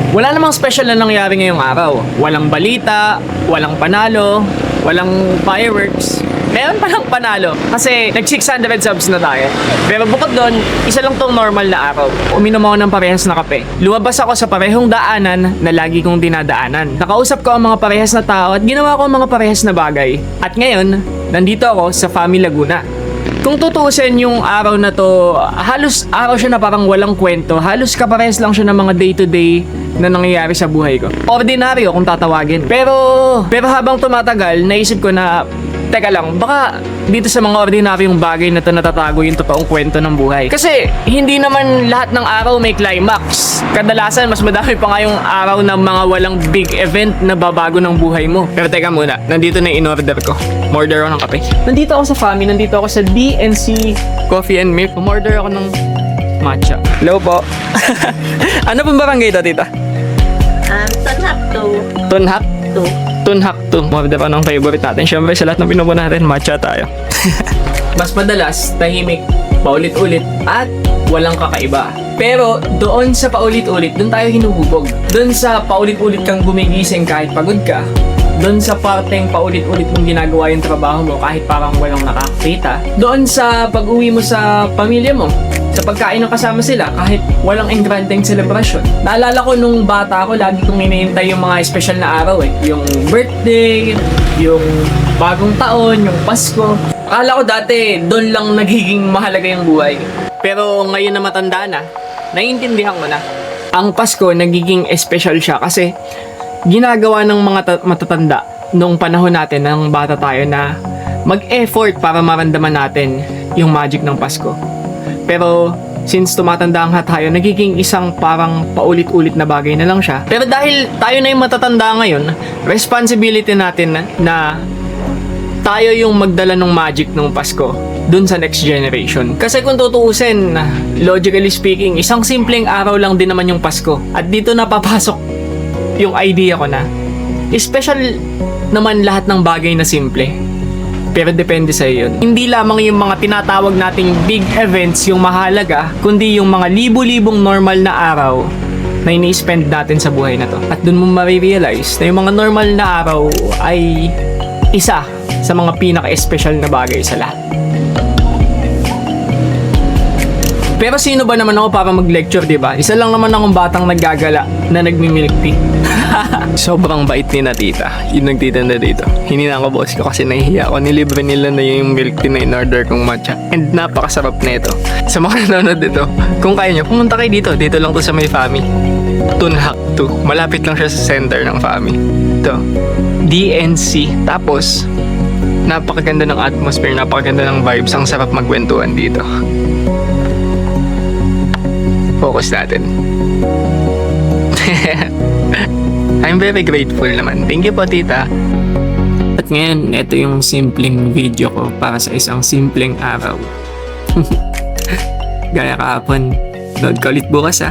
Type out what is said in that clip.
Wala namang special na nangyari ngayong araw. Walang balita, walang panalo, walang fireworks. Meron palang panalo kasi nag-600 subs na tayo. Pero bukod doon, isa lang tong normal na araw. Uminom ako ng parehas na kape. Lumabas ako sa parehong daanan na lagi kong dinadaanan. Nakausap ko ang mga parehas na tao at ginawa ko ang mga parehas na bagay. At ngayon, nandito ako sa Fami Laguna. Kung tutuusin yung araw na to, halos araw siya na parang walang kwento. Halos kaparehas lang siya ng mga day-to-day na nangyayari sa buhay ko. Ordinaryo kung tatawagin. Pero habang tumatagal, naisip ko na, teka lang, baka dito sa mga ordinaryong bagay na to natatago yung totoong kwento ng buhay. Kasi hindi naman lahat ng araw may climax. Kadalasan, mas madami pa nga yung araw ng mga walang big event na babago ng buhay mo. Pero teka muna, nandito na yung in-order ko. Umorder ako ng kape. Nandito ako sa Fami, nandito ako sa DNC Coffee and Milk. Umorder ako ng matcha. Hello po. Ano pong barangay ito, tita? Tunhak to. Tunhak? To. Tunhak to. Umorder ako ng favorite natin. Siyempre, sa lahat ng pinupo natin, matcha tayo. Mas madalas, tahimik, paulit-ulit, at walang kakaiba. Pero doon sa paulit-ulit, doon tayo hinuhubog. Doon sa paulit-ulit kang gumigising kahit pagod ka. Doon sa parteng paulit-ulit mong ginagawa yung trabaho mo kahit parang walang nakakita. Doon sa pag-uwi mo sa pamilya mo. Sa pagkain ng kasama sila kahit walang engrandeng celebration. Naalala ko nung bata ako, lagi kong hinihintay yung mga special na araw eh. Yung birthday, yung bagong taon, yung Pasko. Akala ko dati, doon lang nagiging mahalaga yung buhay. Pero ngayon na matanda na, naiintindihan ko na. Ang Pasko, nagiging special siya kasi ginagawa ng mga matatanda noong panahon natin, ng bata tayo, na mag-effort para maramdaman natin yung magic ng Pasko. Pero since tumatanda ang tayo, nagiging isang parang paulit-ulit na bagay na lang siya. Pero dahil tayo na yung matatanda ngayon, responsibility natin na tayo yung magdala ng magic ng Pasko dun sa next generation. Kasi kung tutuusin, logically speaking, isang simpleng araw lang din naman yung Pasko. At dito napapasok yung idea ko na special naman lahat ng bagay na simple. Pero depende sa iyo yun. Hindi lamang yung mga tinatawag nating big events yung mahalaga, kundi yung mga libu-libong normal na araw na ini-spend natin sa buhay na to. At dun mo marirealize na yung mga normal na araw ay isa sa mga pinaka-espesyal na bagay sa lahat. Pero sino ba naman ako para mag-lecture, di ba? Isa lang naman akong batang naggagala na nagmi-milk tea. Sobrang bait ni na tita, yung nagtitinda dito. Hinina ko boss ko kasi nahihiya ako. Nilibre nila na yung milk tea na in-order kong matcha. And napakasarap na ito. Sa mga nanonood dito, kung kaya nyo, pumunta kayo dito. Dito lang to sa may Fami. Tunhak to. Malapit lang siya sa center ng Fami. Ito. DNC. Tapos, napakaganda ng atmosphere, napakaganda ng vibes. Ang sarap magkwentuhan dito. Focus natin. I'm very grateful naman. Thank you po, tita. At ngayon, ito yung simpleng video ko para sa isang simpleng araw. Gaya kahapon, load ka ulit bukas